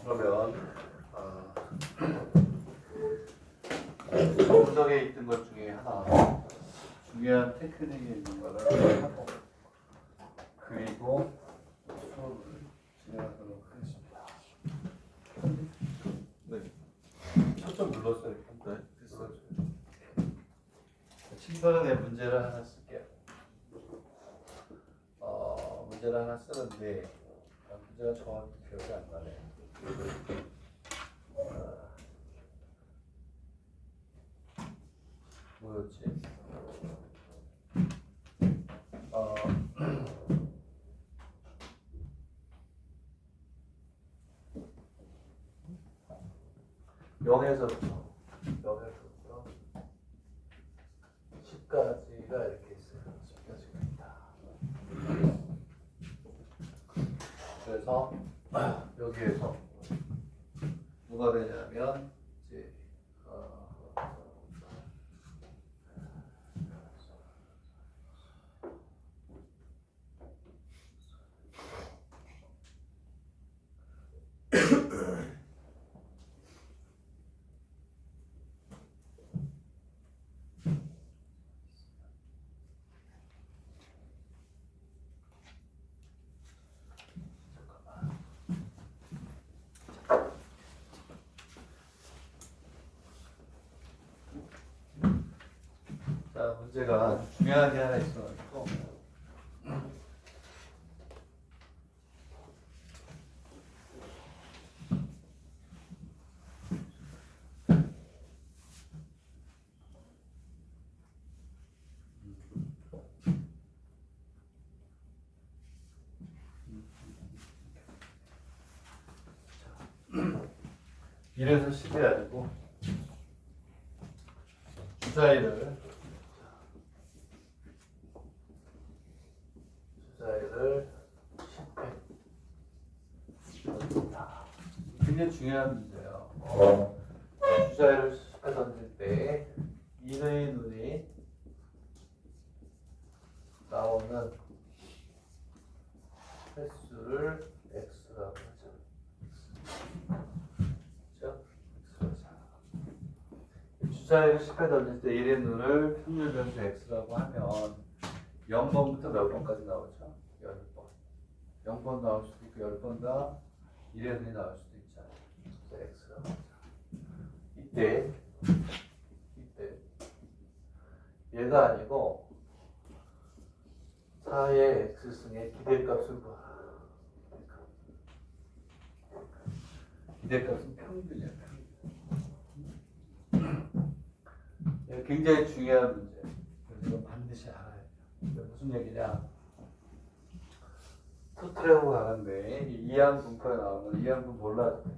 그러면 정석에 있던 것 중에 하나 중요한 테크닉이 있는 거를 하고 그리고 수업을 진행하도록 하겠습니다. 네. 초점 눌렀어요. 네. 됐어요. 친구는 문제를 하나 쓸게요. 문제를 하나 쓰는데 문제가 정확히 기억이 안 나네. 뭐였지? 영에서부터 10까지가 이렇게 있어요. 10까지가 있다. 그래서 여기에서 뭐가 되냐면 이제 자, 문제가 중요한 게 하나 있어가지고 이래서 10이 아니고 주사위를 10회 던진다. 굉장히 중요한 문제예요. 주사위를 10회 던질 때 인의 눈이 나오는 횟수를 x라고 하죠. 그렇죠? 주사위를 10회 던질 때 1의 눈을 확률 변수 x라고 하면 0번부터 몇 번까지 나오죠? 10번. 0번 나올 수도 있고 10번 다 1의 눈이 나올 수도 있잖아요. 그래서 x라고 하죠. 이때 얘가 아니고 4의 x승의 기대값을 구하라. 기대값은 평균이야. 평균. 굉장히 중요한 문제. 그래서 이건 반드시 알아야 돼요. 무슨 얘기냐? 투트레고 가는데 이항 분포에 나오면 이항분 몰라도 돼.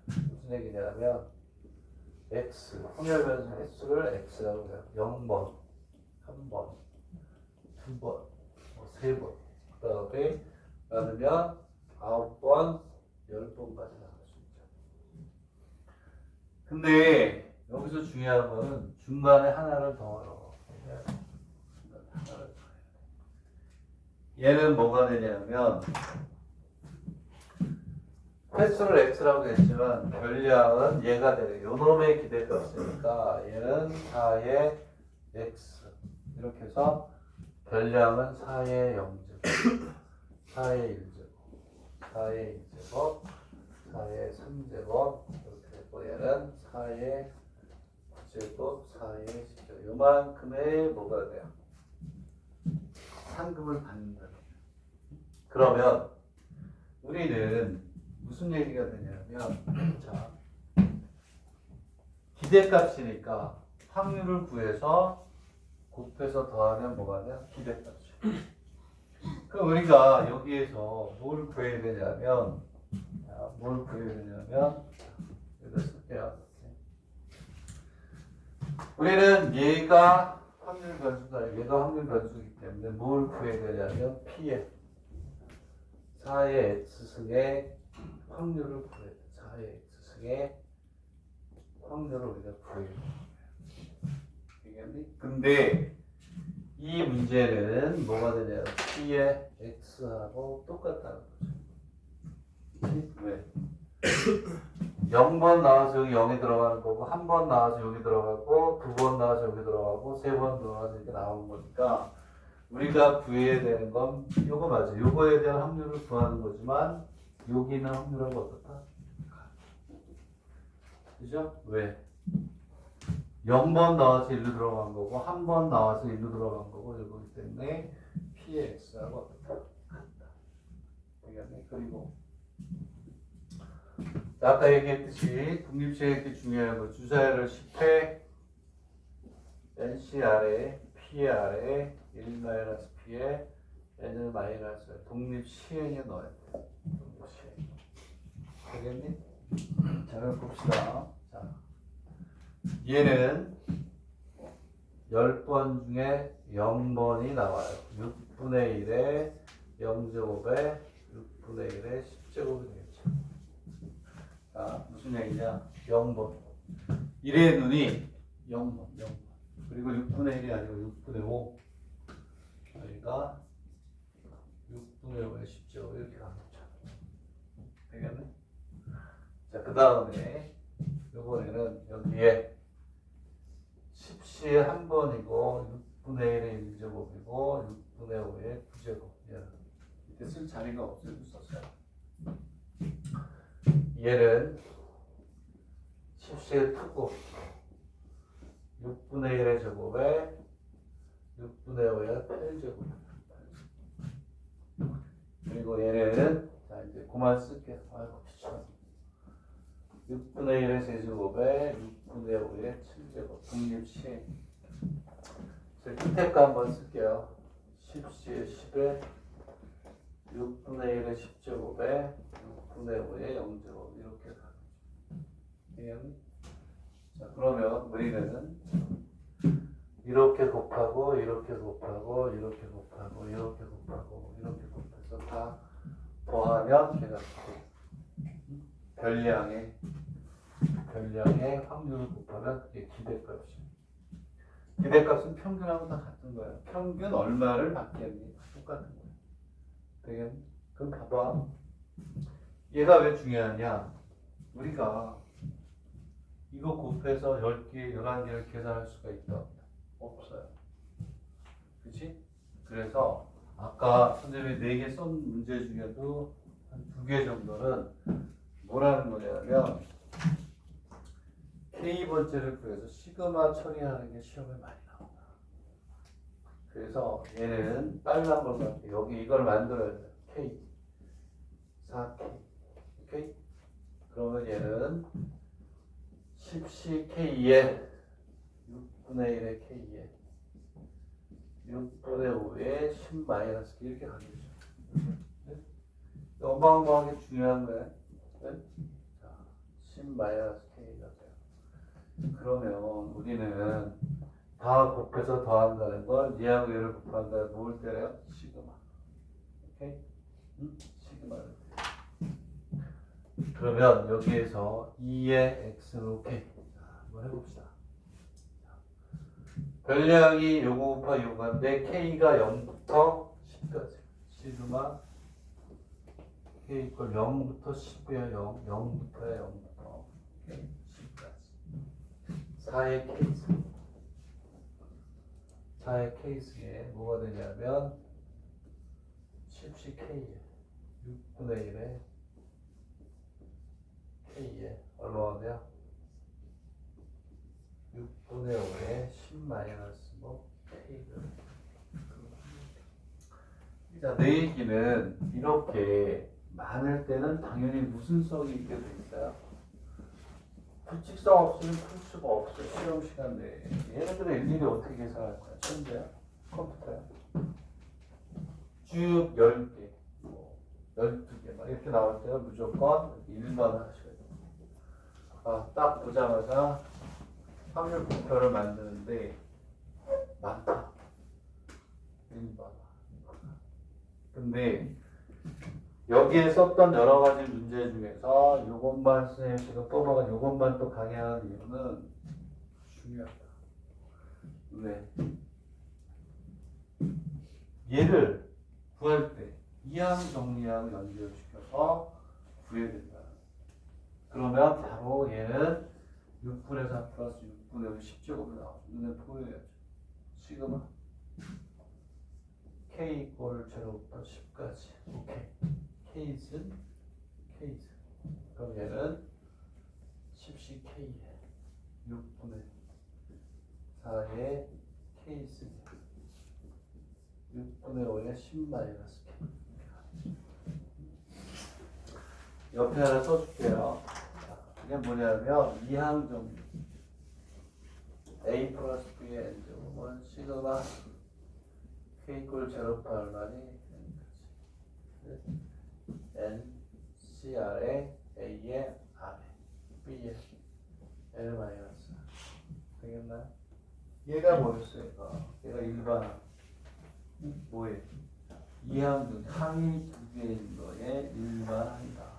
무슨 얘기냐면 x 확률 변수 횟수를 x라고 해요. 0번, 1번, 2번, 3번. 그 다음에 많으면 9번, 10번까지 나올 수 있죠. 근데 여기서 중요한 거는 중간에 하나를 더해요. 얘는 뭐가 되냐면 횟수를 x라고 했지만 별량은 얘가 되네. 요놈의 기대값이니까 얘는 4의 x 이렇게 해서 별량은 4의 0제곱 4의 1제곱 4의 2제곱 4의 3제곱 이렇게 되고 얘는 4의 9제곱 4의 10제곱 요만큼의 뭐가 돼요? 상금을 받는다. 그러면 우리는 무슨 얘기가 되냐면 자 기대값이니까 확률을 구해서 곱해서 더하면 뭐가 돼요? 기대값이. 그럼 우리가 여기에서 뭘 구해야 되냐면 여기다 쓸게요. 우리는 얘가 확률 변수다. 얘가 확률 변수이기 때문에 뭘 구해야 되냐면 P의 4의 x승의 확률을 구해야 돼. 4의 x승의 확률을 우리가 구해야 돼. 알겠니? 근데 이 문제는 뭐가 되냐면 P의 x하고 똑같다는 거죠. 왜? 0번 나와서 여기 0이 들어가는 거고, 한 번 나와서 여기 들어가고, 두 번 나와서 여기 들어가고, 세 번 나와서 이렇게 나오는 거니까, 우리가 구해야 되는 건 요거 맞아. 요거에 대한 확률을 구하는 거지만, 여기는 확률하고 어떻다? 그죠? 왜? 0번 나와서 1로 들어간 거고, 한 번 나와서 1로 들어간 거고, 이거기 때문에 P의 X하고 어떻다? 같다. 되겠네. 그리고 아까 얘기했듯이 독립시행이 중요한 거 주사위를 10회 NC 아래 P 아래 1-P에 N을 마이너스 독립시행에 넣어야 돼. 독립시행. 되겠니? 자 그럼 봅시다. 자, 얘는 10번 중에 0번이 나와요. 6분의 1에 0제곱에 6분의 1에 10제곱이 되겠죠. 자, 무슨 얘기냐? 0번. 1의 눈이 0번, 0번. 그리고 6분의 1이 아니고 6분의 5. 그러니까 6분의 5에 10제곱 이렇게 가겠죠. 되겠네? 자, 그 다음에 이번에는 여기에 10시에 한 번이고 6분의 1의 1제곱이고 6분의 5의 9제곱. 이때 쓸 자리가 없어서 썼어요. 얘는 10시에 투고 6분의 1의 제곱에 6분의 5의 8제곱. 그리고 얘는 자 이제 그만 쓸게. 아이고 귀찮아. 6분의 1의 세제곱에 6분의 5의 7제곱. 독립시행. 제 끝에 거 한번 쓸게요. 10시에 10에 6분의 1의 10제곱에 6분의 5의 0제곱 이렇게 가겠죠. 자 그러면 우리는 이렇게 곱하고 이렇게 곱하고 이렇게 곱하고 이렇게 곱하고 이렇게 곱해서 다 더하면 걔가 별량의 확률을 곱하면 그게 기대값이에요. 기대값은 평균하고 다 같은 거예요. 평균 얼마를 받겠니? 똑같은 거예요. 되겠니? 그럼 봐봐. 얘가 왜 중요하냐? 우리가 이거 곱해서 10개, 11개를 계산할 수가 있다? 없어요. 그치? 그래서 아까 선생님이 4개 쓴 문제 중에도 한 2개 정도는 뭐라는 거냐면 K번째를 구해서 시그마 처리하는 게 시험에 많이 나온다. 그래서 얘는 빨간 걸 갖고 여기 이걸 만들어야 돼. K 4K. 오케이? 그러면 얘는 10C K에 6분의 1의 K에 6분의 5에 10 마이너스 K 이렇게 가겠죠. 네? 어마어마하게 중요한 거야. 네? 자, 10 마이너스 K가 돼요. 그러면 우리는 다 곱해서 더한다는 걸 얘하고 얘를 곱한다는 뭘 때려요? 시그마. 오케이? 응? 시그마를 때려. 그러면 여기에서 2의 x는 오케이. 자, 한번 해봅시다. 별량이 요거 곱하기 요거인데 k가 0부터 10까지. 시그마 k 이퀄 0부터 10이야 0. 0부터야 0부터. 오케이? 10까지. 4의 케이스. 4의 케이스에 뭐가 되냐면 10ck에 6분의 1에 k에 얼마가 돼요? 6분의 5에 10 마이너스 뭐 k를. 자, 내 얘기는 이렇게 많을 때는 당연히 무슨성이 있게 돼 있어요. 규칙성 없으면 풀 수가 없어. 시험 시간 내에. 얘네들은 일일이 어떻게 계산할 거야? 천재야? 컴퓨터야? 쭉 10개, 뭐 12개 막 이렇게 나올 때는 무조건 1번 하셔야 돼요. 아, 딱 보자마자 확률 목표를 만드는데 많다. 1번. 근데 여기에 썼던 여러 가지 문제 중에서 요것만 선생님 지금 뽑아가 요것만 또 강의하는 이유는 중요하다. 왜? 얘를 구할 때 이항 정리항 연결시켜서 구해야 된다. 그러면 바로 얘는 6분의 4 플러스 6분의 5 10제곱이 나오죠. 눈에 보여야죠. 시그마 k 이꼴 0부터 10까지. 오케이. 케이스. 그럼 얘는 10ck에 6분의 4의 케이스 6분의 5의 10 마이너스 k. 옆에 하나 써줄게요. 이게 뭐냐면 이항정 a 플러스 b의 n제곱은 시그마 k 이꼴 0부터 얼마니? n cr의 a의 r에 b의 l 마이너스 되겠나요? 얘가 뭐였어요? 얘가 일반 뭐예요? 이항정 항이 두 개인 거에 일반항이다.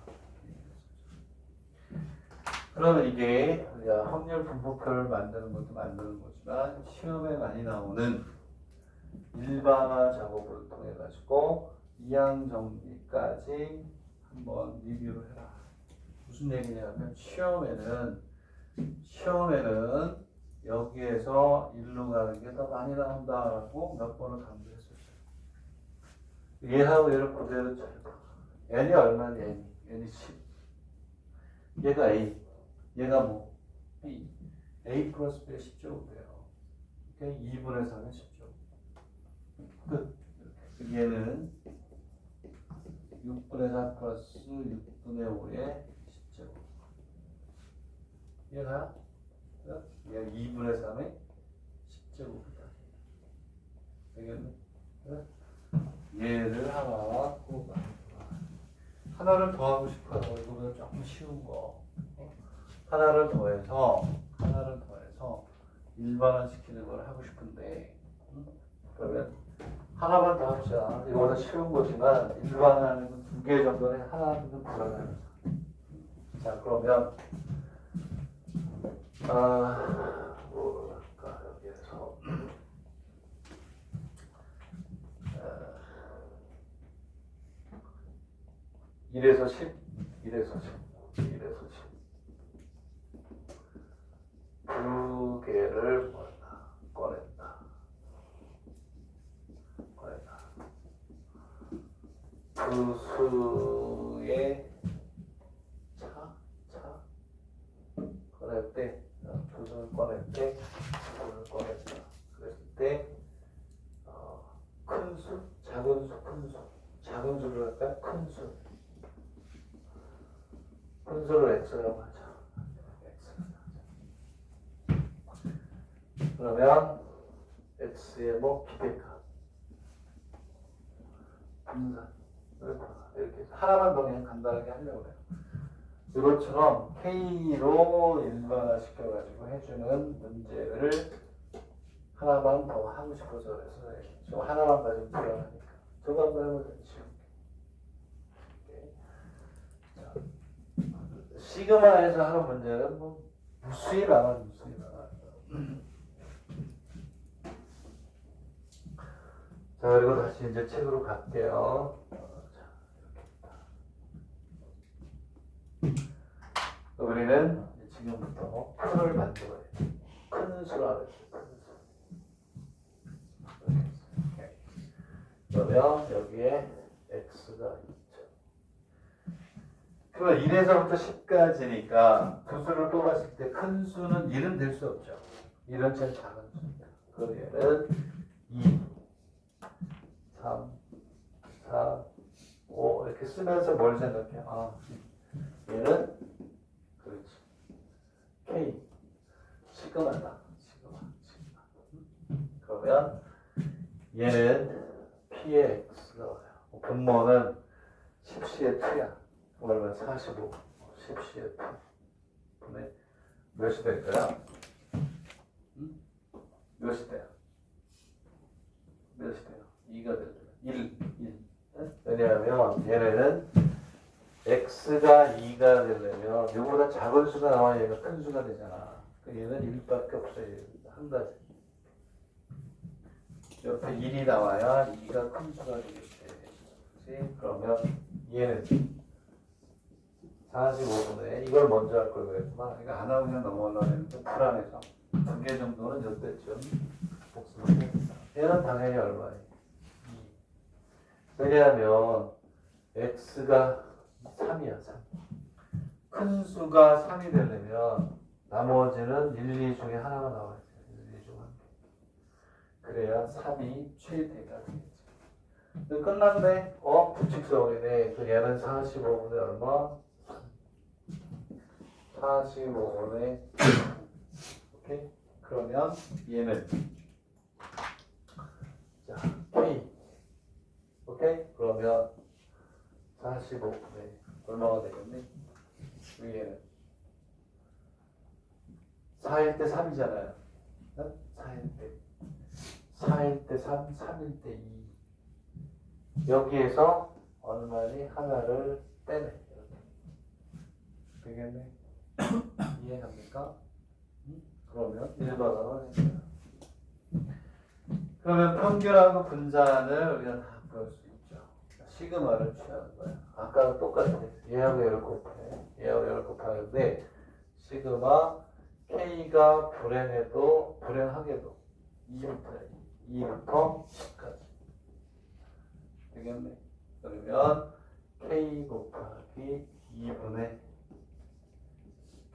그러면 이게 우리가 확률 분포표를 만드는 것도 만드는 거지만 시험에 많이 나오는 일반화 작업을 통해 가지고 이항 정리까지 한번 리뷰를 해라. 무슨 얘기냐면 시험에는 여기에서 일로 가는 게 더 많이 나온다라고 몇 번을 강조했었어요. 얘하고 얘를 그대로 쳐요. n이 얼마니? n이 10. 얘가 a. 얘가 뭐? b. a 플러스 b의 10제곱이에요. 2분의 3의 10제곱. 끝. 얘는 6분의 4 플러스 6분의 5의 10제곱. 얘가? 얘가 2분의 3의 10제곱이다. 되겠네? 얘를 하나 꼭 하나를 더 하고 싶어요. 이거보다 조금 쉬운 거. 하나를 더해서 일반화 시키는 걸 하고 싶은데, 그러면 하나만 더 합시다. 이거보다 쉬운 거지만 일반화하는 건 2개 정도는 하나는 좀 불안해요. 자, 그러면 뭐 할까 여기에서 1에서 10 두 개를 꺼낸다. 두 수의 차 꺼낼 때, 두 수를 꺼낼 때, 그랬을 때, 큰 수, 작은 수를 할까요? 큰 수를 x라고 하죠. 그러면 x의 뭐 비대가 분산 이렇게 해서 하나만 더 그냥 간단하게 하려고 해요. 이것처럼 K로 일반화 시켜가지고 해주는 문제를 하나만 더 하고 싶어서 그래서 저 하나만 가지고 불안하니까 저거 한번 해보세요. 시그마에서 하는 문제는 뭐 무수히 많아. 자, 그리고 다시 이제 책으로 갈게요. 우리는 지금부터 풀을 만들어야 돼. 큰 수라고 했어요. 그러면 여기에 x가 있죠. 그러면 1에서부터 10까지니까 두 수를 뽑았을 때 큰 수는 1은 될 수 없죠. 1은 제일 작은 수입니다. 그럼 얘는 2, 3, 4, 5 이렇게 쓰면서 뭘 생각해? 얘는 그렇지. K 시그마다. 시그마. 그러면 얘는 P의 X가 와요. 분모는 10C의 2야. 그러면 45. 10C의 2. 분의 몇이 될까요? 몇이 돼요? 2가 되죠. 1. 왜냐하면 얘네는 x가 2가 되려면 이거보다 작은 수가 나와야 얘가 큰 수가 되잖아. 얘는 1밖에 없어요. 한 가지. 옆에 1이 나와야 2가 큰 수가 되겠지. 그러면 얘는 45분에 이걸 먼저 할 걸 그랬구나. 이거 안 하고 그냥 넘어가려고 했는데 불안해서 두 개 정도는 이때쯤 복습을 해야겠다. 얘는 당연히 얼마예요? 2. 왜냐하면 x가 3이야 3. 큰 수가 3이 되려면 나머지는 1, 2 중에 하나가 나와야 돼. 1, 2 중 한 개. 그래야 3이 최대가 되겠지. 끝났네. 규칙성이네. 그 얘는 45분에 얼마? 45분에 오케이. 그러면 얘는 자 K 오케이. 그러면 45분에 얼마가 되겠니? 위에는 4일 때 3이잖아요. 4일 때 3, 3일 때 2. 여기에서 얼마니? 하나를 빼내. 되겠네. 이해갑니까? 그러면 1번으로 해줘요. 그러면 평균하고 분산을 우리가 다 구할 수 있죠. 시그마를 취하는 거야. 아까랑 똑같아. 얘하고 얘를 곱해. 얘하고 얘를 곱하는데 시그마 K가 불행하게도 2부터 10까지. 되겠네. 그러면 K 곱하기 2분의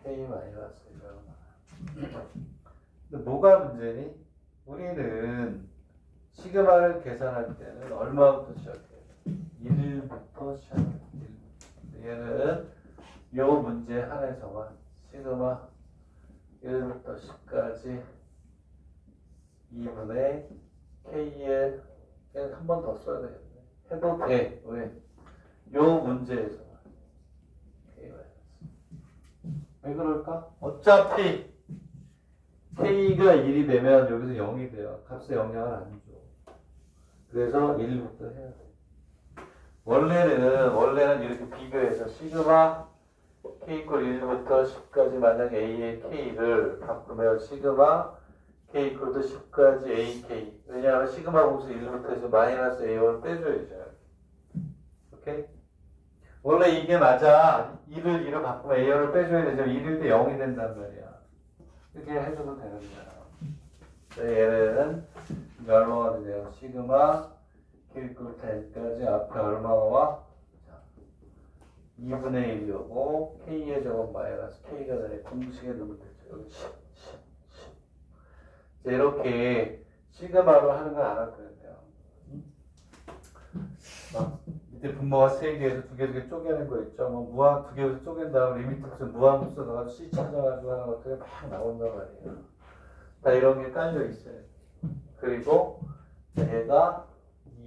K 마이너스 1. 근데 뭐가 문제니? 우리는 시그마를 계산할 때는 얼마부터 시작해요? 1부터 시작해요. 1. 얘는 요 문제 한에서만 시그마 1부터 10까지 2분의 K에 한 번 더 써야 되겠네. 해도 돼. 왜? 요 문제에서만 K 마이너스. 왜 그럴까? 어차피 K가 1이 되면 여기서 0이 돼요. 값에 영향을 안 줘. 그래서 1부터 해야 돼. 원래는 이렇게 비교해서 시그마 K 이퀄 1부터 10까지 만약 A의 K를 바꾸면 시그마 K 이퀄 10까지 AK. 왜냐하면 시그마 공수 1부터 해서 마이너스 A1을 빼줘야죠. 오케이? 원래 이게 맞아. 1을 바꾸면 A1을 빼줘야 되죠. 1일 때 0이 된단 말이야. 이렇게 해줘도 되는 거야. 얘는 얼마가 되네요. 시그마 K부터 10까지 앞에 얼마가 와? 2분의 1이고 K의 제곱 마이너스 K가 되네. 공식에 넣으면 되죠. 여기 10. 자, 이렇게 시그마로 하는 건 안 할 거예요. 밑에 분모가 3개에서 2개 쪼개는 거 있죠. 무한 2개에서 쪼갠 다음에 리미트 값은 무한급수 넣어가지고 C 찾아가지고 하는 것들이 막 나온단 말이에요. 다 이런 게 깔려 있어요. 그리고 얘가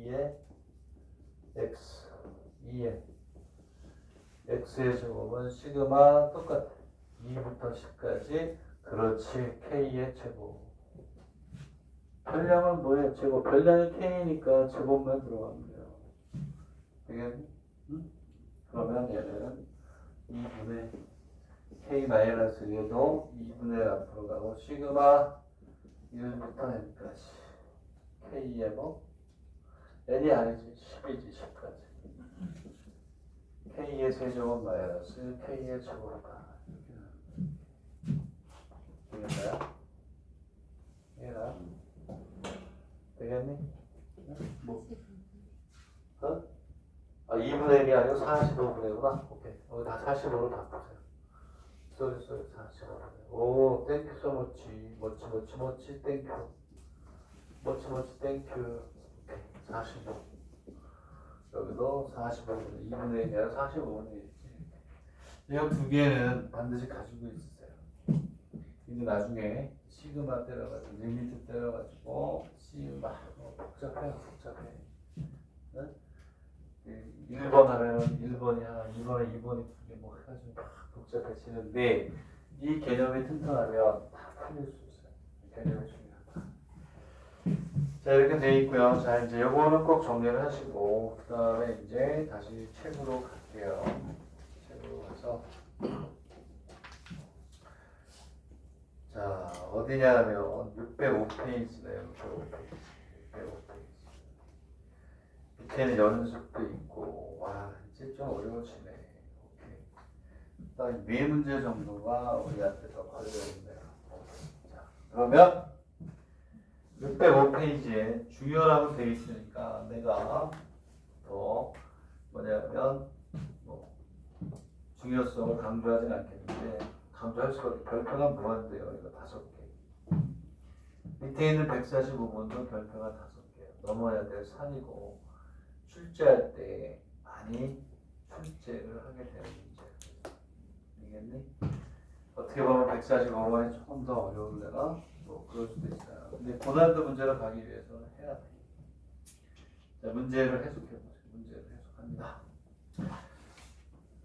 2의 X, 2의 X의 제곱은 시그마 똑같아. 2부터 10까지. 그렇지. K의 제곱. 별량은 뭐예요? 제곱. 별량이 K니까 제곱만 들어가면 돼요. 되겠니? 응? 그러면 얘는 2분의 K 마이너스 1도 2분의 앞으로 가고 시그마 1부터 n까지. K의 뭐? n이 아니지. 10이지. 10까지. K의 세제곱 마이너스 K의 제곱이다. 되겠나요? 얘가 되겠니? 뭐? 2분의 1이 아니고 45분의 1구나? 오케이. 여기 다 45로 바꾸세요. 쏘리 45분의 1. 오, 땡큐 소 머치. 머치, 땡큐. 머치, 땡큐. 오케이. 45. 여기도 45분의 2분의 1이 아니라 45분의 1이지. 이 두 개는 반드시 가지고 있으세요. 이제 나중에 시그마 때려가지고 리미트 때려가지고 시그마 복잡해. 네? 1번 하면 1번이 하나, 2번에 2번이 두 개 뭐 해가지고 막 복잡해지는데 이 개념이 튼튼하면 다 풀릴 수 있어요. 개념이 중요하다. 자, 이렇게 돼 있고요. 자, 이제 요거는 꼭 정리를 하시고 그 다음에 이제 다시 책으로 갈게요. 책으로 가서 자, 어디냐면 605페이지네요. 605페이지. 밑에는 연습도 있고, 와, 이제 좀 어려워지네. 오케이. 딱 네 문제 정도가 우리한테 더 걸려있네요. 자, 그러면 605페이지에 중요라고 되어 있으니까 내가 더 뭐냐면 뭐 중요성을 강조하진 않겠는데 강조할 수밖에 별표가 무한대요. 이거 5개. 밑에 있는 145번도 별표가 5개. 넘어야 될 산이고 출제할 때 많이 출제를 하게 되는 문제. 알겠니? 어떻게 보면 145번이 조금 더 어려울래나? 뭐 그럴 수도 있어요. 근데 고난도 문제로 가기 위해서는 해야 돼. 자, 문제를 해석해보죠. 문제를 해석합니다.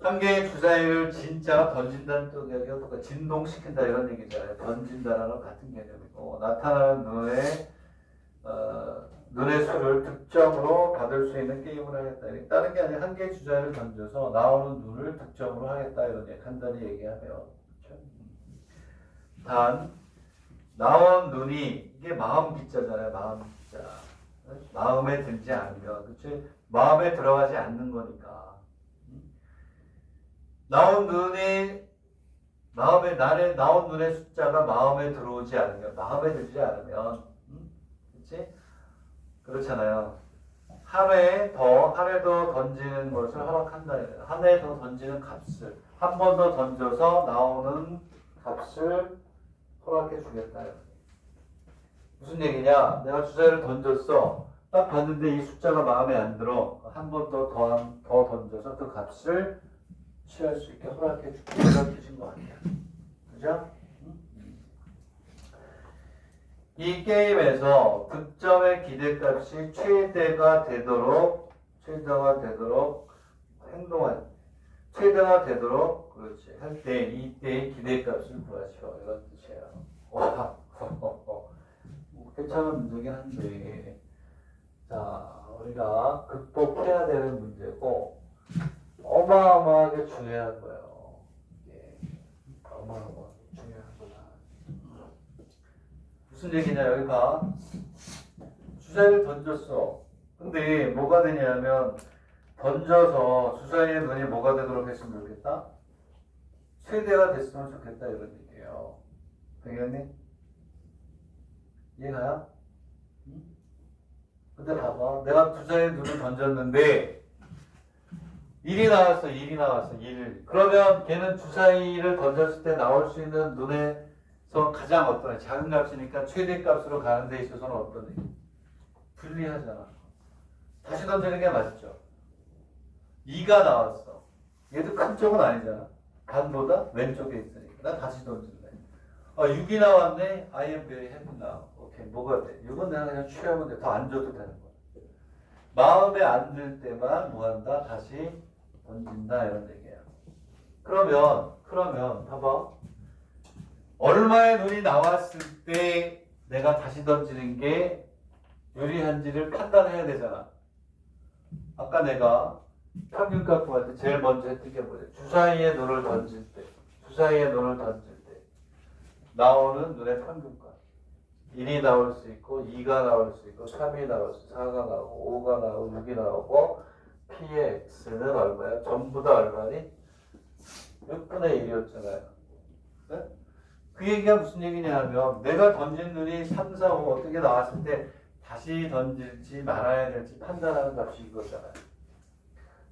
한 개의 주사위를 진짜 던진다는 뜻이고 진동시킨다 이런 얘기잖아요. 던진다라는 같은 개념이고 나타나는 눈의 수를 득점으로 받을 수 있는 게임을 하겠다. 다른 게 아니라 한 개의 주사위를 던져서 나오는 눈을 득점으로 하겠다 이런 얘기 간단히 얘기하면 그렇죠? 단 나온 눈이 이게 마음 기자잖아요. 마음 기자. 마음에 들지 않으면 그치? 마음에 들어가지 않는 거니까 나온 눈의 숫자가 마음에 들어오지 않으면 마음에 들지 않으면 그치? 그렇잖아요. 한 회 더 던지는 것을 허락한다. 한 회 더 던지는 값을 한 번 더 던져서 나오는 값을 허락해 주겠다. 무슨 얘기냐? 내가 주사위를 던졌어. 딱 봤는데 이 숫자가 마음에 안 들어. 한 번 더 던져서 그 값을 취할 수 있게 허락해 줄게. 이런 뜻인 거 아니야. 그죠? 이 게임에서 득점의 기대값이 최대가 되도록 그렇지 할 때 이때의 기대값을 구하시오 이런 뜻이에요. 와, 괜찮은 문제긴 한데 자 우리가 극복해야 되는 문제고 어마어마하게 중요한 거예요. 이게 어마어마하게 중요한 거다. 무슨 얘기냐 여기 봐. 주사위를 던졌어. 근데 뭐가 되냐면 던져서 주사위의 눈이 뭐가 되도록 했으면 좋겠다? 최대가 됐으면 좋겠다 이런 얘기예요. 되겠니? 이해가요? 근데 봐봐. 내가 주사위의 눈을 던졌는데 1이 나왔어. 1. 그러면 걔는 주사위를 던졌을 때 나올 수 있는 눈에서 가장 어떤 작은 값이니까 최대값으로 가는 데 있어서는 어떤 불리하잖아. 다시 던지는 게 맞죠. 2가 나왔어. 얘도 큰 쪽은 아니잖아. 반보다 왼쪽에 있으니까. 난 다시 던질래. 6이 나왔네. I am very happy now. 오케이. 뭐가 돼? 6은 내가 그냥 취하면 돼. 더 안 줘도 되는 거야. 마음에 안 들 때만 뭐 한다? 다시 던진다. 이런 얘기야. 그러면 봐봐. 얼마의 눈이 나왔을 때 내가 다시 던지는 게 유리한지를 판단해야 되잖아. 아까 내가 평균값 구할 때 제일 먼저 했던 게 뭐냐? 주사위의 눈을 던질 때 나오는 눈의 평균값 1이 나올 수 있고 2가 나올 수 있고 3이 나올 수 있고 4가 나오고 5가 나오고 6이 나오고 P의 X는 얼마야? 전부 다 얼마니? 6분의 1이었잖아요. 네? 그 얘기가 무슨 얘기냐 하면 내가 던진 눈이 3, 4, 5 어떻게 나왔을 때 다시 던질지 말아야 될지 판단하는 값이 이거잖아요.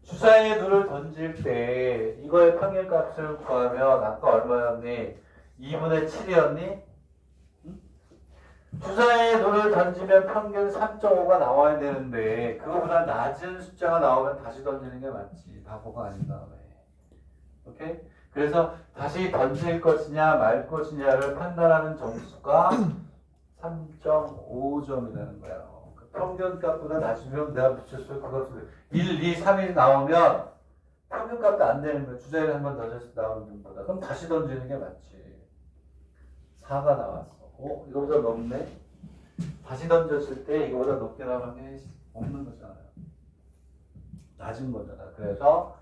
주사위의 눈을 던질 때 이거의 평균값을 구하면 아까 얼마였니? 2분의 7이었니? 응? 주사위의 눈을 던지면 평균 3.5가 나와야 되는데 그거보다 낮은 숫자가 나오면 다시 던지는 게 맞지. 바보가 아닌 다음에. 오케이? 그래서 다시 던질 것이냐 말 것이냐를 판단하는 점수가 3.5점이라는 거예요. 그 평균값보다 낮으면 내가 붙였어요. 그것을 1, 2, 3이 나오면 평균값도 안 되는 거예요. 주사위를 한 번 던졌을 때 나오는 눈보다. 그럼 다시 던지는 게 맞지. 4가 나왔어. 이거보다 높네. 다시 던졌을 때 이거보다 높게 나오는 게 없는 거잖아요. 낮은 거잖아. 그래서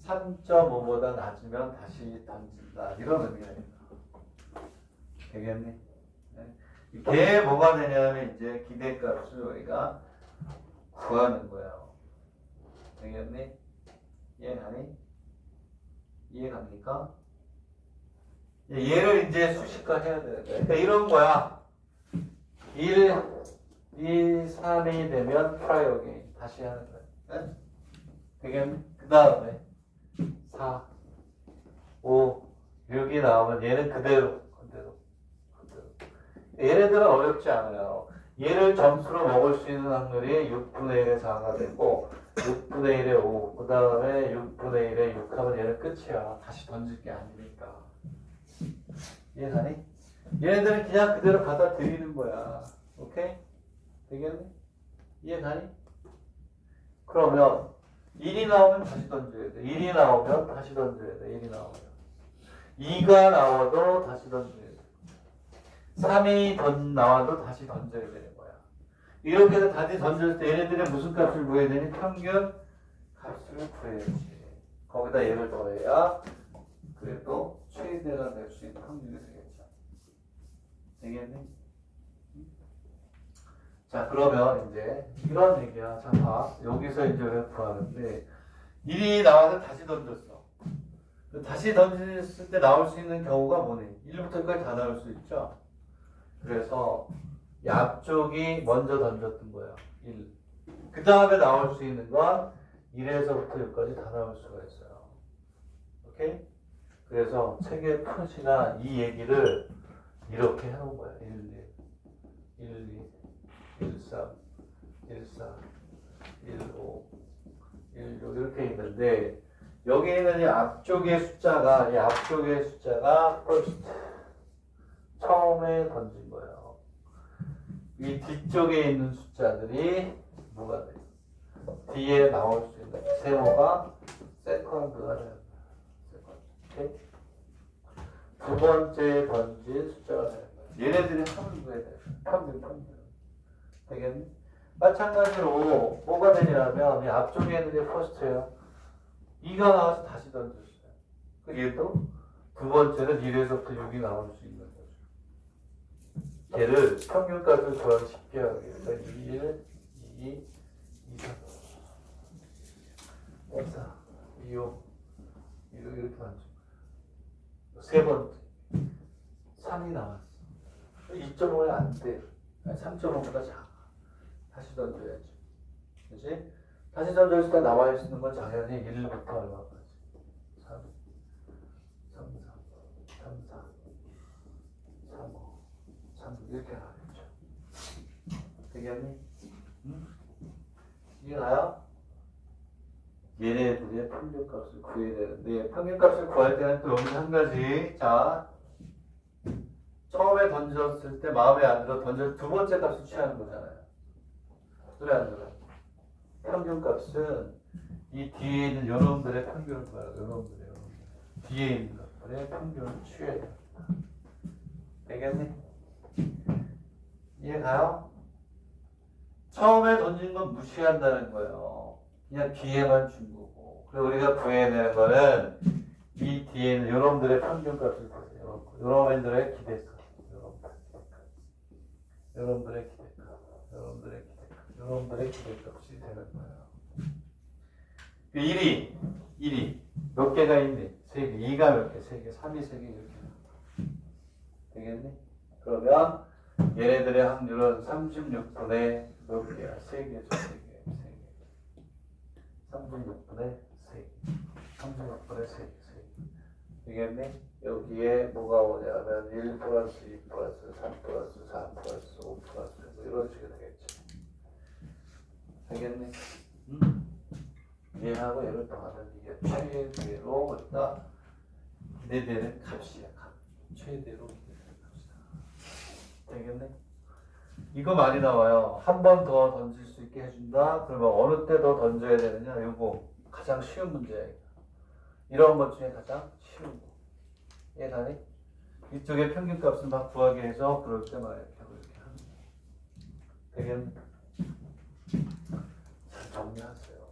3.5보다 낮으면 다시 던진다. 이런 의미가 있다. 되겠니? 이게 뭐가 되냐면 이제 기대값을 우리가 구하는 거예요. 되겠니? 이해하니? 이해갑니까? 얘를 이제 수식화 해야 되는 거야. 그러니까 이런 거야. 1, 2, 3이 되면 try again. 다시 하는 거야. 네? 되겠네? 그 다음에 4, 5, 6이 나오면 얘는 그대로. 얘네들은 어렵지 않아요. 얘를 점수로 먹을 수 있는 확률이 6분의 1의 4가 되고 6분의 1의 5, 그 다음에 6분의 1의 6 하면 얘는 끝이야. 다시 던질 게 아니니까. 이해가니? 얘네들은 그냥 그대로 받아들이는 거야. 오케이? 되겠니? 이해가니? 그러면 1이 나오면 다시 던져야 돼. 1이 나오면 다시 던져야 돼. 1이 나오면. 2가 나와도 다시 던져야 돼. 3이 나와도 다시 던져야 되는 거야. 이렇게 해서 다시 던졌을 때 얘네들의 무슨 값을 구해야 되니? 평균 값을 구해야지. 거기다 얘를 더해야 그래도 최대가 될 수 있는 확률이 되겠죠. 되겠니? 자, 그러면 이제 이런 얘기야. 자, 봐. 여기서 이제 왜 구하는데 1이 나와서 다시 던졌어. 다시 던졌을 때 나올 수 있는 경우가 뭐니? 1부터 1까지 다 나올 수 있죠. 그래서 이 앞쪽이 먼저 던졌던 거야. 1. 그 다음에 나올 수 있는 건 1에서부터 6까지 다 나올 수가 있어요. 오케이? 그래서 책의 표시나 이 얘기를 이렇게 해놓은 거야. 1, 2, 1, 2, 1, 3, 1, 4, 1, 5, 1, 6 이렇게 있는데 여기에는 이 앞쪽의 숫자가 first 처음에 던진 거예요. 이 뒤쪽에 있는 숫자들이 뭐가 돼요? 뒤에 나올 수 있는 세모가 second가 돼요. second. 두 번째 던진 숫자가 되는 거예요. 얘네들이 합을 구해야 돼요. 평균. 되겠니? 마찬가지로 뭐가 되냐면 이 앞쪽에 있는 게 first예요. 2가 나와서 다시 던졌어요. 얘도 두 번째는 1에서부터 6이 나올 수 있는 거죠. 걔를 평균값을 구하기 쉽게 하기 위해서 1, 2, 2, 3, 4, 2, 5 이렇게 던져. 세 번째 3이 나왔어. 2.5에 안 돼. 3.5보다 작아. 다시 던져야지. 그렇지? 다시 던졌을 때 나와 있는 건 당연히 1부터 얼마까지? 3, 3, 4, 3, 5, 3 이렇게 나와있죠. 되겠니? 응? 이해가요? 얘네들의 평균값을 구해야 되는데 평균값을 구할 때는 또 여기 한 가지. 자, 처음에 던졌을 때 마음에 안 들어 던져 두 번째 값을 취하는 거잖아요. 그래 안 그래? 평균값은 이 뒤에 있는 여러분들의 평균을 봐요. 여러분들 뒤에 있는 것들의 평균을 취해야 됩니다. 되겠니? 이해가요? 처음에 던진 건 무시한다는 거예요. 그냥 뒤에만 준 거고. 그리고 우리가 구해내는 거는 이 뒤에 있는 여러분들의 평균값을 보세요. 여러분들의 기대값. 여러분들의 기대값이 되는 거예요. 1이 몇 개가 있니? 3개. 2가 몇 개? 3개. 3이 3개 이렇게. 되겠니? 그러면 얘네들의 확률은 36분의 몇 개야? 3개죠. 3개. 36분의 3개. 36분의 3개. 되겠니? 여기에 뭐가 오냐면 1 플러스 2 플러스 3 플러스 4 플러스 5 플러스 뭐 이런 식이 되겠지. 되겠니? 얘하고 얘를 더하면 이게 최대로 일단 기대되는 값이야. 최대로 기대되는 값이다. 되겠네? 이거 많이 나와요. 한 번 더 던질 수 있게 해준다. 그러면 어느 때 더 던져야 되느냐? 이거 가장 쉬운 문제야. 이런 것 중에 가장 쉬운 거. 이해가니? 이쪽에 평균값을 막 구하게 해서 그럴 때 막 이렇게 하고 이렇게 하는 거야. 되겠네? 잘 정리하세요.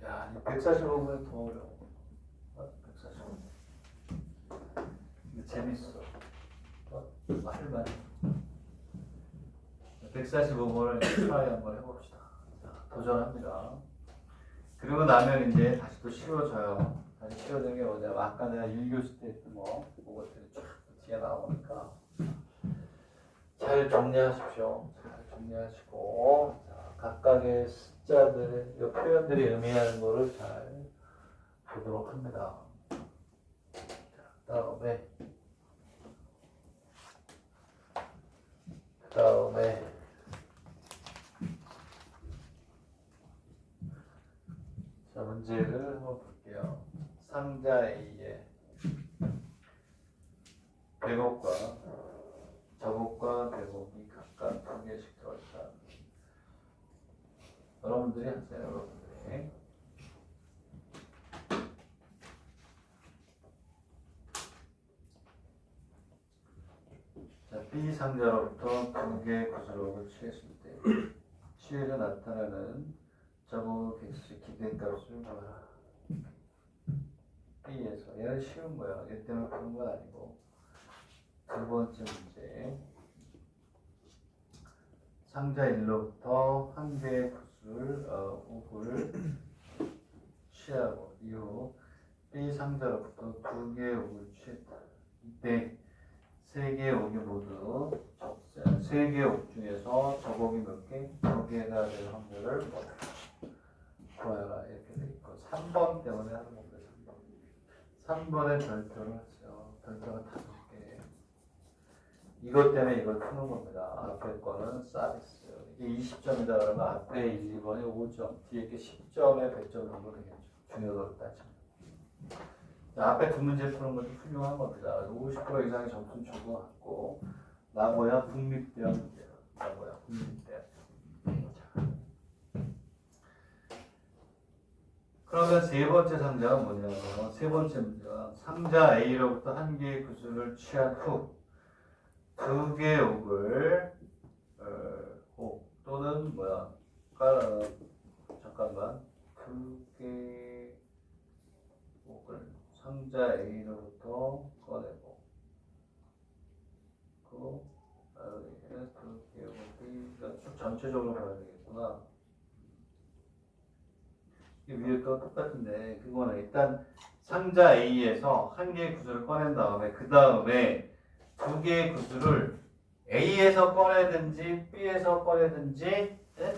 야, 145분은 더 어려워. 145분. 근데 재밌어. 할만해. 145분을 트라이 한번 해봅시다. 자, 도전합니다. 그리고 나면 이제 다시 또 쉬워져요. 다시 쉬워지는 게 뭐냐면 아까 내가 1교시 때 했던 거 그것들이 쫙 뒤에 나오니까 잘 정리하십시오. 잘 정리하시고 자, 각각의 숫자들, 이 표현들이 의미하는 거를 잘 보도록 합니다. 그 다음에 자, 문제를 한번 볼게요. 상자 A에 배곡과 저곡과 배곡이 각각 2개씩 들어있다. 여러분들이 하세요. 여러분들이. 자, B 상자로부터 2개의 구슬록을 취했을 때 취해져 나타나는 저곡 객수의 기대값을 구하라. B에서 얘는 쉬운 거야. 얘 때문에 푸는 건 아니고. 두 번째 문제. 상자 1로부터 한 개의 옥을 취하고 이후 B 상자로부터 2개의 옥을 취했다. 이때 3개의 옥이 모두 적세. 3개의 옥 중에서 저곡이 몇 개? 2개가 될 확률을 구하라. 이렇게 돼 있고 3번 때문에 하는 겁니다. 3번에 별표를 하죠. 별표가 5개. 이것 때문에 이걸 푸는 겁니다. 앞에 거는 서비스. 이게 20점이다 그러면 앞에 1, 2번이 5점, 뒤에 이렇게 10점에 100점 정도 되겠죠. 중요도를 따지면. 앞에 두 문제 푸는 것도 훌륭한 겁니다. 50% 이상의 점수는 주고 갖고 나고야 국립대학 문제야. 나고야 국립대학. 그러면 세 번째 상자가 뭐냐면 세 번째 문제가 상자 A로부터 한 개의 구슬을 취한 후 2개의 옥을 옥 또는 뭐야 잠깐만 2개 옥을 상자 A로부터 꺼내고 그 여기에 2개의 옥이 쭉 전체적으로 봐야 되겠구나. 위에 또 똑같은데 그거는 일단 상자 A에서 한 개의 구슬을 꺼낸 다음에 그 다음에 2개의 구슬을 A에서 꺼내든지 B에서 꺼내든지 네?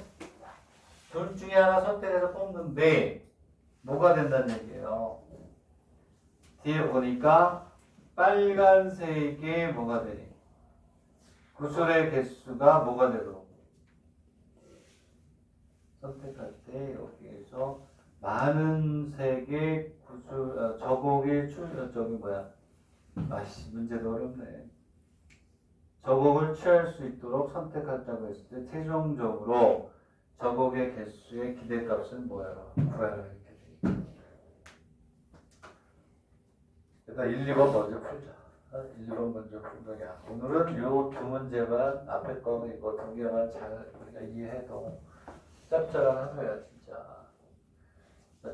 둘 중에 하나 선택해서 뽑는데 뭐가 된다는 얘기예요. 뒤에 보니까 빨간색의 뭐가 되니? 구슬의 개수가 뭐가 되도록 선택할 때 여기에서 많은 색의 구슬 저곡의 저기 뭐야 문제도 어렵네. 저곡을 취할 수 있도록 선택한다고 했을 때 최종적으로 저곡의 개수의 기대값은 뭐야? 구하라 이렇게 돼. 일단 1, 2번 먼저 풀자. 1, 2번 먼저 풀자. 오늘은 요 두 문제만 앞에 거 이거 두 개만 잘 우리가 이해해도 짭짤한 거야 진짜.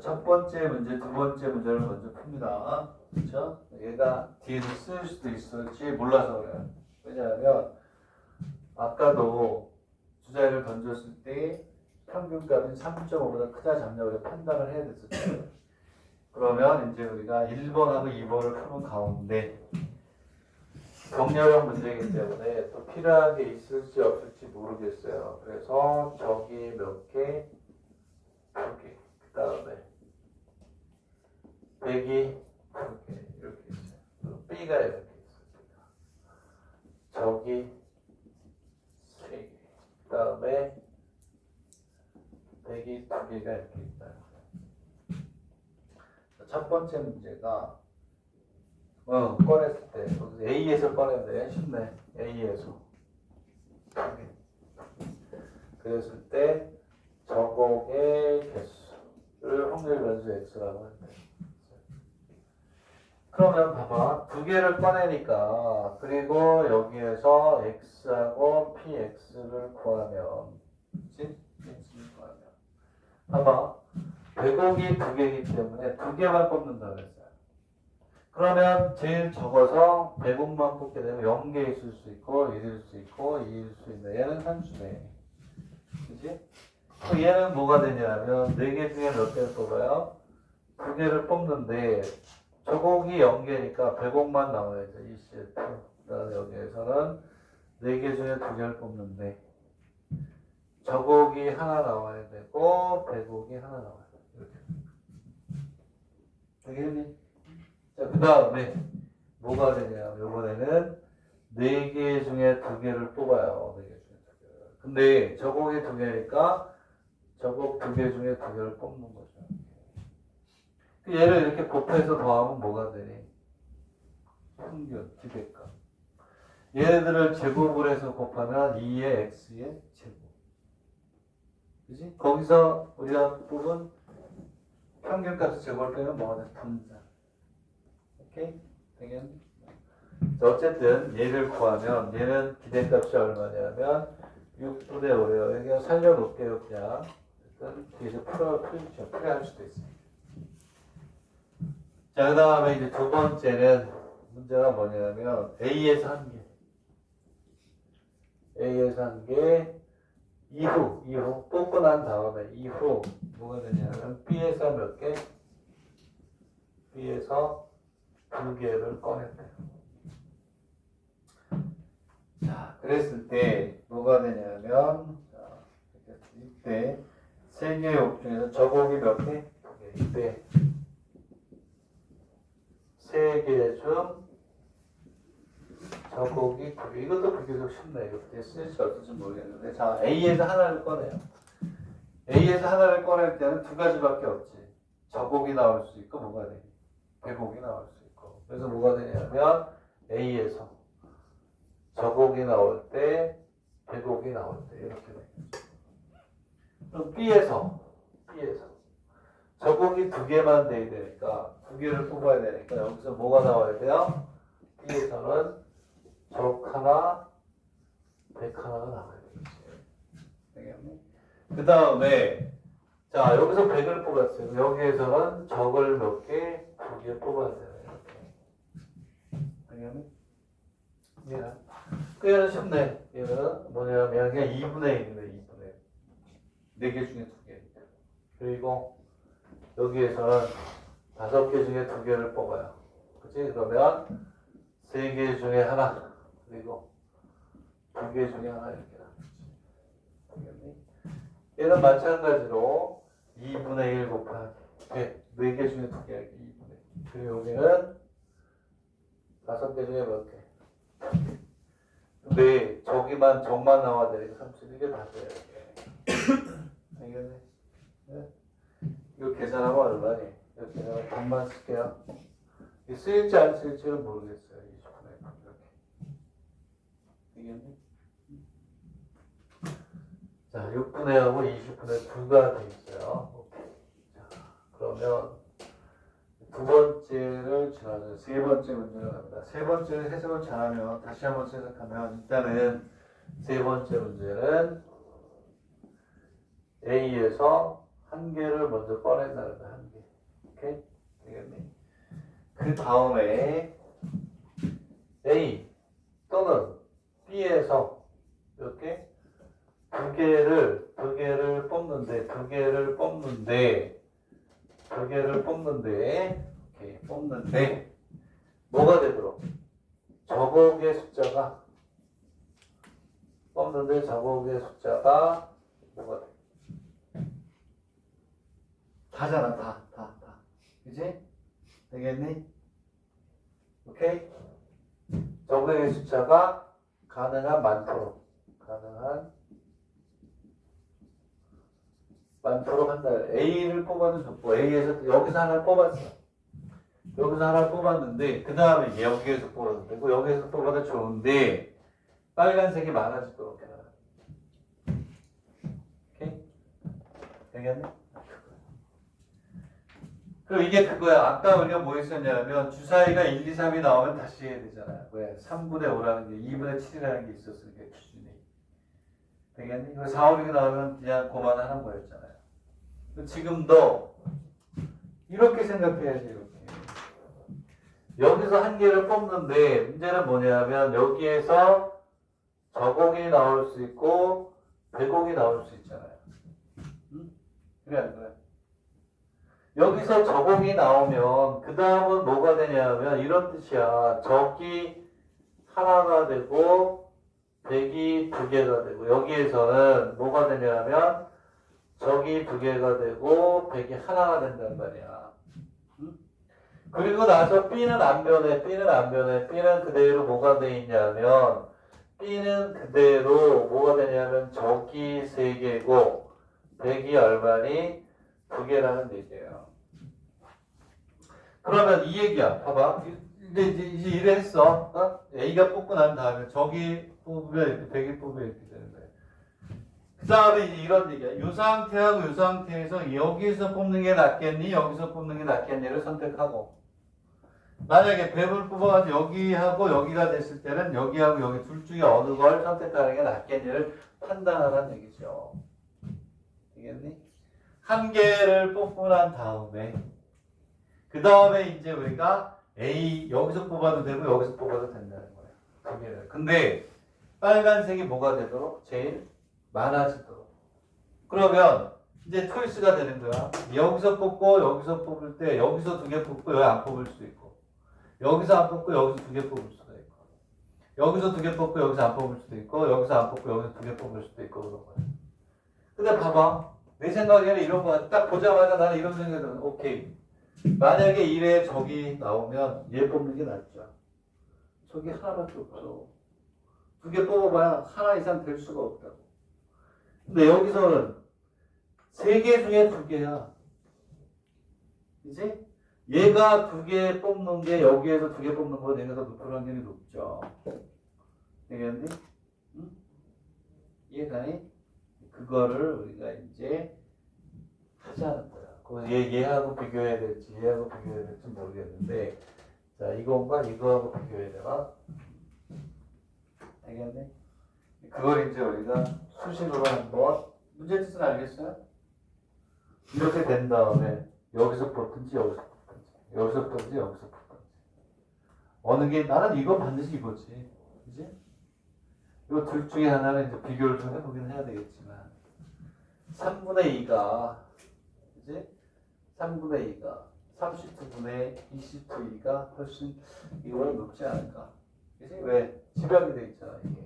첫 번째 문제, 두 번째 문제를 먼저 풉니다. 그렇죠? 얘가 뒤에서 쓸 수도 있을지 몰라서 그래요. 왜냐하면 아까도 주자를 던졌을 때 평균값인 3.5보다 크다 작냐 우리가 판단을 해야 됐었죠. 그러면 이제 우리가 1번하고 2번을 푸는 가운데 경렬형 문제이기 때문에 또 필요한 게 있을지 없을지 모르겠어요. 그래서 저기 몇 개, 두 개, 그 다음에 100이 두 개 이렇게 있어요. B가 이렇게 있습니다. 저기 3개, 그 다음에 100이 두 개가 이렇게 있다. 첫 번째 문제가 꺼냈을 때 A에서 꺼냈네. 쉽네. A에서 그랬을 때 저곡의 개수를 확률 변수 X라고 할때 그러면 봐봐. 두 개를 꺼내니까 그리고 여기에서 X하고 PX를 구하면 그치? PX를 구하면 봐봐. 배곡이 두 개이기 때문에 두 개만 뽑는다 그랬어요. 그러면 제일 적어서 배곡만 뽑게 되면 0개 있을 수 있고 1일 수 있고 2일 수 있는 얘는 산수네. 그치? 그럼 얘는 뭐가 되냐면 4개 중에 몇 개를 뽑아요? 2개를 뽑는데 저곡이 0개니까 100억만 나와야죠. 이 세트. 그다음에 여기에서는 4개 중에 2개를 뽑는데 저곡이 하나 나와야 되고 100억이 하나 나와야 돼. 이렇게. 알겠니? 자, 그 다음에 뭐가 되냐? 이번에는 4개 중에 2개를 뽑아요. 4개 중에 2개를. 근데 저곡이 2개니까 저곡 2개 중에 2개를 뽑는 거죠. 얘를 이렇게 곱해서 더하면 뭐가 되니? 평균, 기대값. 얘네들을 제곱을 해서 곱하면 2의 x의 제곱. 그지? 거기서 우리가 뽑은 평균값을 제곱을 빼면 뭐가 돼? 분자. 오케이? 되겠니? 어쨌든 얘를 구하면 얘는 기대값이 얼마냐면 6분의 5예요. 여기가 살려놓을게요. 그냥. 어쨌든 뒤에서 풀어할 수도 있어요. 자, 그 다음에 이제 두 번째는 문제가 뭐냐면 A에서 1개. A에서 1개 이후 뽑고 난 다음에 이후 뭐가 되냐면 B에서 몇 개? B에서 2개를 꺼냈대요. 자, 그랬을 때 뭐가 되냐면 자, 이때 3개의 옥 중에서 저곡이 몇 개? 2개. 이때 3개 중 저곡이 2개. 이것도 비교적 쉽네. 이렇게 쓸 수 없을지 모르겠는데. 자, A에서 하나를 꺼내요. A에서 하나를 꺼낼 때는 2가지밖에 없지. 저곡이 나올 수 있고, 뭐가 돼? 배곡이 나올 수 있고. 그래서 뭐가 되냐면, A에서 저곡이 나올 때, 배곡이 나올 때, 이렇게 되겠죠. 그럼 B에서 저곡이 2개만 돼야 되니까 2개를 뽑아야 되니까 여기서 뭐가 나와야 돼요? B에서는 적 하나, 백 하나가 나와야 되겠지. 그 다음에 자 여기서 100을 뽑았어요. 여기에서는 적을 몇 개? 2개 뽑아야 돼요. 이렇게. 알겠니? 그 얘는 쉽네. 얘는 뭐냐면 그냥 2분의 1이네. 2분의 1. 4개 중에 2개. 그리고 여기에서는 5개 중에 2개를 뽑아요. 그치? 그러면 3개 중에 하나, 그리고 2개 중에 하나 이렇게 나왔지. 얘는 마찬가지로 2분의 1 곱하기 100, 4개 중에 2개 이렇게 2분의 1. 그리고 여기는 5개 중에 몇 개? 근데 적만 나와야 되니까 31개 다 돼요. 알겠네? 네? 이거 계산하면 얼마니? 이렇게 내가 돈만 쓸게요. 이게 쓰일지 안 쓰일지는 모르겠어요. 20분의 1 이렇게. 되겠니? 자, 6분의 하고 20분의 2가 돼 있어요. 오케이. 자, 그러면 두 번째를 지나서 세 번째 문제로 갑니다. 세 번째는 해석을 잘하면 다시 한번 생각하면 일단은 세 번째 문제는 A에서 1개를 먼저 꺼낸다는 거야. 1개. 오케이? 되겠니? 그 다음에 A 또는 B에서 몇 개? 2개를 뽑는데 뭐가 되도록 저곡의 숫자가 뭐가 돼? 다잖아. 다. 그지? 되겠니? 오케이? 저곡의 숫자가 가능한 많도록 한다. A를 뽑아도 좋고 A에서 여기서 하나를 뽑았어. 여기서 하나를 뽑았는데 그 다음에 여기에서 뽑아도 되고 여기에서 뽑아도 좋은데 빨간색이 많아지도록 해라. 오케이? 되겠네? 그리고 이게 그거야. 아까 우리가 뭐 했었냐면 주사위가 1, 2, 3이 나오면 다시 해야 되잖아요. 왜? 3분의 5라는 게 2분의 7이라는 게 있었으니까 기준이. 되겠니? 4, 5, 6이 나오면 그냥 그만하는 거였잖아요. 지금도 이렇게 생각해야지. 이렇게. 여기서 1개를 뽑는데 문제는 뭐냐면 여기에서 저곡이 나올 수 있고 배곡이 나올 수 있잖아요. 그래 안 그래? 여기서 저곡이 나오면 그 다음은 뭐가 되냐면 이런 뜻이야. 적이 하나가 되고 백이 두 개가 되고 여기에서는 뭐가 되냐면 적이 두 개가 되고 백이 하나가 된단 말이야. 응? 그리고 나서 B는 안 변해. B는 안 변해. B는 그대로 뭐가 돼 있냐면 B는 그대로 뭐가 되냐면 적이 세 개고 백이 얼마니? 두 개라는 얘기예요. 그러면 이 얘기야. 봐봐. 이제 이래 했어. 어? A가 뽑고 난 다음에 적이 뽑으면 이렇게 백이 뽑으면 이렇게 되는 거야. 그 다음에 이제 이런 얘기야. 이 상태하고 이 상태에서 여기서 뽑는 게 낫겠니? 여기서 뽑는 게 낫겠니를 선택하고. 만약에 100을 뽑아가지고 여기하고 여기가 됐을 때는 여기하고 여기 둘 중에 어느 걸 선택하는 게 낫겠니를 판단하라는 얘기죠. 되겠니? 한 개를 뽑고 난 다음에 그 다음에 이제 우리가 A 여기서 뽑아도 되고 여기서 뽑아도 된다는 거예요. 두 개를. 근데 빨간색이 뭐가 되도록? 제일 많아지도록. 그러면 이제 초이스가 되는 거야. 여기서 뽑고 여기서 뽑을 때 여기서 두 개 뽑고 여기 안 뽑을 수도 있고 여기서 안 뽑고 여기서 두 개 뽑을 수도 있고 여기서 두 개 뽑고 여기서 안 뽑을 수도 있고 여기서 안 뽑고 여기서 두 개 뽑을 수도 있고 그런 거야. 근데 봐봐. 내 생각에는 이런 거야. 딱 보자마자 나는 이런 생각이 들어. 오케이. 만약에 이래 적이 나오면 얘 뽑는 게 낫죠. 적이 하나밖에 없어. 두 개 뽑아봐야 하나 이상 될 수가 없다고. 근데 여기서는 세 개 중에 두 개야. 그지? 얘가 두 개 뽑는 게 여기에서 두 개 뽑는 거보다 얘가 더 높을 확률이 높죠. 되겠니? 응? 이해가니? 그거를 우리가 이제 하자는 거야. 그래서 얘하고 비교해야 될지 얘하고 비교해야 될지 모르겠는데 자 이거과 이거하고 비교해야 되나? 알겠네? 그걸 이제 우리가 수식으로 한번 문제 뜻은 알겠어요? 이렇게 된 다음에 여기서 뽑든지 여기서 뽑든지 여기서 뽑든지 여기서 뽑든지 어느 게 나는 이거 반드시 이거지 그지? 이거 둘 중에 하나는 이제 비교를 좀 해보긴 해야 되겠지만 3분의 2가 그지? 3분의 2가 32분의 22가 훨씬 이거보다 높지 않을까? 그지? 왜? 집약이 돼 있잖아 이게.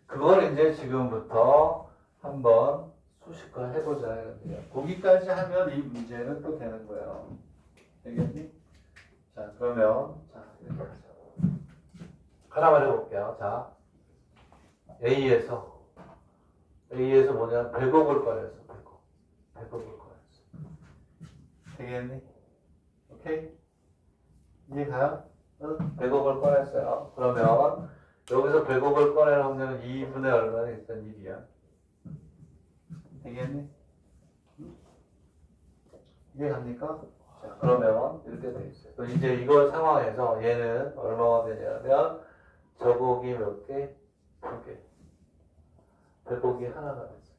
그걸 이제 지금부터 한번 수식화 해보자. 거기까지 하면 이 문제는 또 되는 거예요. 되겠니? 자 그러면 자 이렇게 하자. 하나만 해볼게요. 자 A에서 뭐냐 100억을 꺼냈어. 100억을 꺼냈어. 되겠니? 오케이? 이해가요? 100억을 꺼냈어요. 그러면 여기서 100억을 꺼내는 확률은 2분의 얼마나 일단 1이야. 되겠니? 이해갑니까? 자, 그러면 이렇게 돼 있어요. 또 이제 이거 상황에서 얘는 얼마가 되냐면 저곡이 몇 개? 2개. 100억이 하나가 됐어요.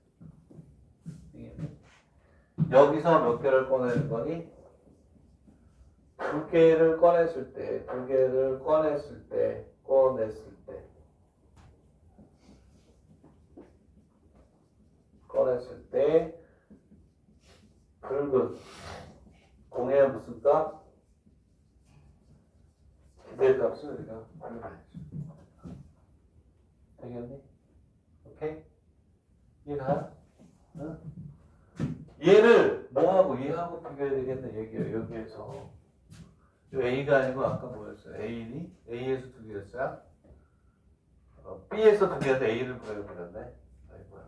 되겠니? 여기서 몇 개를 꺼내는 거니? 두 개를 꺼냈을 때 붉은 공의 무슨 값? 기대값을 우리가 발견해야죠. 되겠니? 오케이? 이해가요? 응? 얘를 뭐하고 얘하고 비교해야 되겠네 얘기예요. 여기에서 A가 아니고 아까 뭐였어요? A니? A에서 두 개였어요? B에서 두 개였는데 A를 구해버렸네. 아이고야.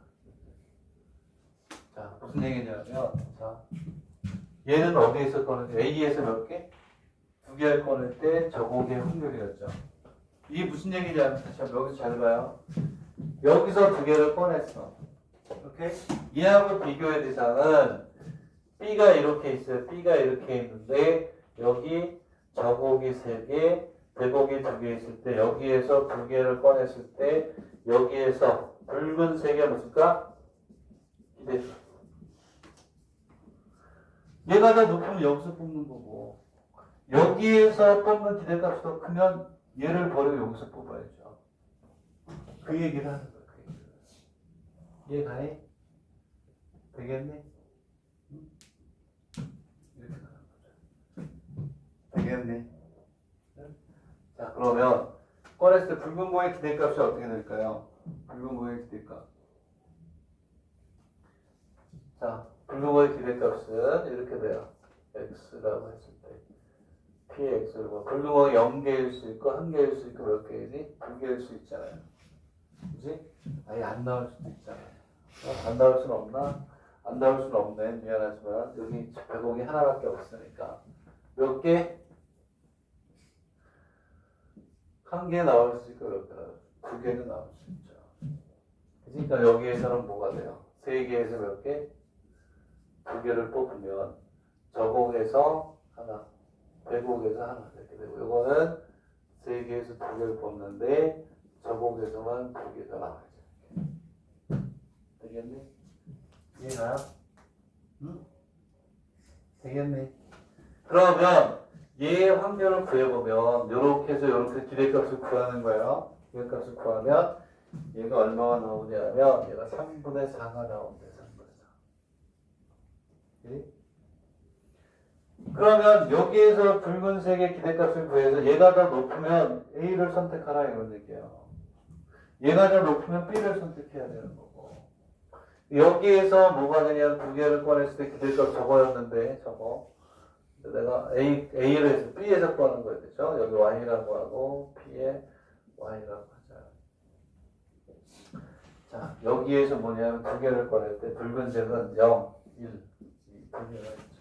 자, 무슨 얘기냐면, 자, 얘는 어디에서 꺼냈지? A에서 몇 개? 두 개를 꺼낼 때 저곡의 확률이었죠. 이게 무슨 얘기냐면, 다시 한번 여기서 잘 봐요. 여기서 두 개를 꺼냈어. 오케이? 얘하고 비교의 대상은 B가 이렇게 있어요. B가 이렇게 있는데, 여기 저곡이 3개, 대곡이 2개 있을 때, 여기에서 두 개를 꺼냈을 때, 여기에서 붉은 3개 무슨가? 기대값. 얘가 더 높으면 여기서 뽑는 거고, 여기에서 뽑는 기대값이 더 크면 얘를 버리고 여기서 뽑아야죠. 그 얘기를 하는 거야, 그 얘기를. 이해가니? 되겠니? 응? 되겠니? 자, 그러면 꺼냈을 때 붉은 공의 기대값이 어떻게 될까요? 붉은 공의 기대값. 자, 붉은 공의 기대값은 이렇게 돼요. x라고 했을 때 px고 붉은 공이 0개일 수 있고 1개일 수 있고 몇 개이니? 2개일 수 있잖아요. 그지? 아예 안 나올 수도 있잖아요. 안 나올 수는 없나? 안 나올 수는 없네. 미안하지만 여기 배공이 하나밖에 없으니까 몇 개? 1개 나올 수 있고 몇 개 나올 수 있고 2개는 나올 수 있죠. 그러니까 여기에서는 뭐가 돼요? 3개에서 몇 개? 2개를 뽑으면 저공에서 하나, 배공에서 하나 이렇게 되고 이거는 3개에서 2개를 뽑는데 저공에서만 2개가 나와야죠. 되겠니? 이해가요? 응? 되겠니? 그러면 얘의 확률을 구해보면 이렇게 해서 이렇게 기대값을 구하는 거예요. 기대값을 구하면 얘가 얼마가 나오냐면 얘가 3분의 4가 나온대. 3분의 4. 그치? 그러면 여기에서 붉은색의 기대값을 구해서 얘가 더 높으면 A를 선택하라 이런 얘기예요. 얘가 더 높으면 B를 선택해야 되는 거고. 여기에서 뭐가 되냐면 2개를 꺼냈을 때 기대값 저거였는데 저거. 내가 A를 해서 B에서 구하는 거예요. 그죠? 여기 Y라고 하고 P에 Y라고 하자. 자, 여기에서 뭐냐면 2개를 꺼낼 때 붉은색은 0, 1, 2, 2개가 있죠.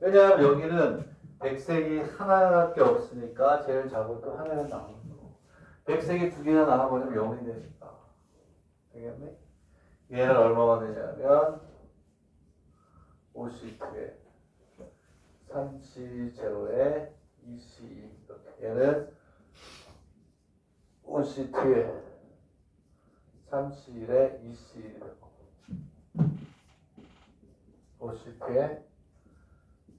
왜냐하면 여기는 백색이 하나밖에 없으니까 제일 작은 또 하나는 나오는 거고. 백색이 2개나 나와버리면 0이 되니까. 되겠네? 얘는 얼마가 되냐면 52개. 3C 제로에 2C 이렇게. 얘는 5C2에 3C1에 2C 되고 5C2에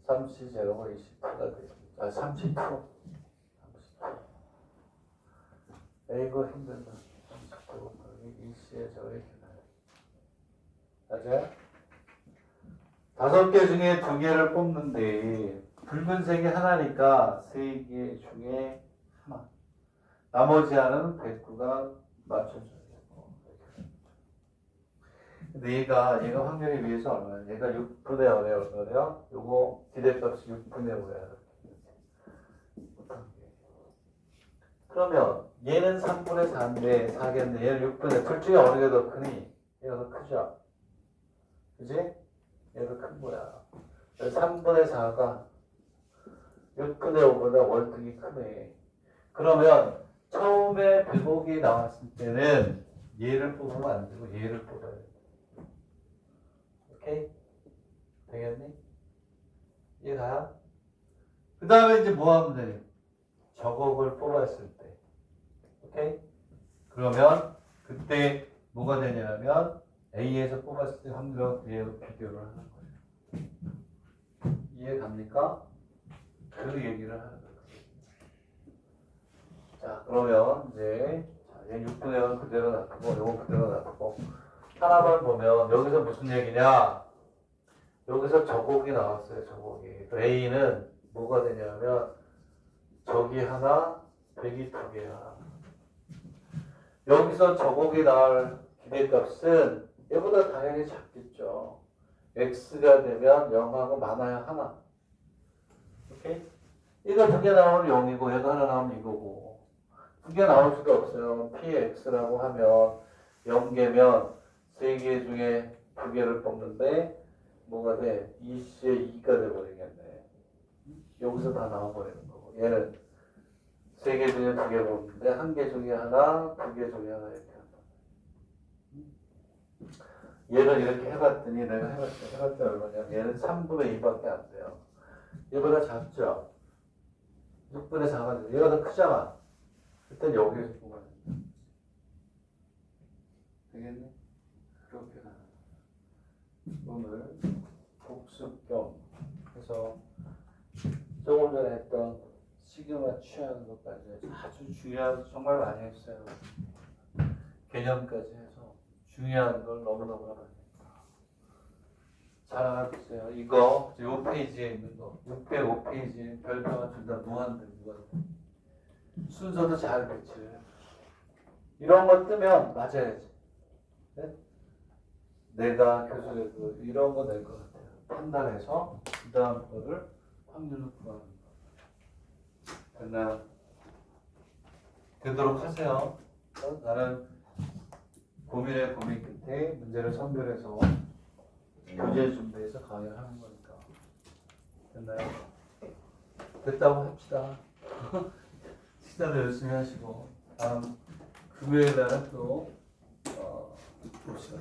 3C 제로가 22가 되죠. 아, 32. 32. 이거 힘들다. 32 곱하기 2C에 저거 이렇게 나요. 맞아요? 5개 중에 2개를 뽑는데 붉은색이 하나니까 3개 중에 하나. 나머지 하나는 백구가 맞춰줘야 되고. 근데 얘가 확률에 비해서 얼마야? 얘가 6분의 5에 얼마래요? 요거 기대값이 6분의 5야. 그러면 얘는 3분의 4인데 4겠네. 얘는 6분의 둘 중에 어느 게 더 크니? 얘가 더 크죠? 그지? 얘가 큰 거야. 3분의 4가 6분의 5보다 월등히 크네. 그러면 처음에 100억이 나왔을 때는 얘를 뽑으면 안 되고 얘를 뽑아야 돼. 오케이? 되겠니? 이해가요? 그 다음에 이제 뭐 하면 돼? 저곡을 뽑았을 때. 오케이? 그러면 그때 뭐가 되냐면 A에서 뽑았을 때 확률하고 B하고 비교를 하는 거예요. 이해 갑니까? 그 얘기를 하는 거예요. 자, 그러면 이제 얘 6분의 0은 그대로 놔두고 요거 그대로 놔두고 하나만 보면 여기서 무슨 얘기냐? 여기서 저곡이 나왔어요. 저곡이. 또 A는 뭐가 되냐면 저기 하나, 백이 2개야. 여기서 저곡이 나올 기대값은 얘보다 당연히 작겠죠. x가 되면 0하고 많아야 하나. 오케이? 이거 2개 나오면 0이고 얘가 하나 나오면 이거고 2개 나올 수도 없어요. px라고 하면 0개면 3개 중에 2개를 뽑는데 뭐가 돼? 2c에 2가 돼버리겠네. 여기서 다 나와버리는 거고 얘는 3개 중에 2개 뽑는데 1개 중에 하나, 2개 중에 하나 이렇게 한다. 얘를 이렇게 해봤더니 내가 해봤더니 얼마냐면 얘는 3분의 2밖에 안 돼요. 얘보다 작죠? 6분의 4가 돼. 얘가 더 크잖아. 그땐 여기에서 뽑아야 돼. 되겠니? 그렇게 가는 오늘 복습 겸 해서 조금 전에 했던 시그마 취하는 것까지 아주 중요한 정말 많이 했어요. 개념까지 해서 중요한 걸 너무너무 많이 했다. 잘 알아두세요. 이거 요 페이지에 있는 거 605페이지에 별표가 둘 다 무한대. 순서도 잘 배치. 이런 거 뜨면 맞아야지. 네? 내가 교수에도 이런 거 낼 것 같아요. 판단해서 그 다음 거를 확률로 구하는 거. 됐나요? 되도록 하세요. 나는 고민의 고민 끝에 문제를 선별해서 교재 준비해서 강의를 하는 거니까. 됐나요? 됐다고 합시다. 식사도 열심히 하시고 다음 금요일 날은 또 봅시다.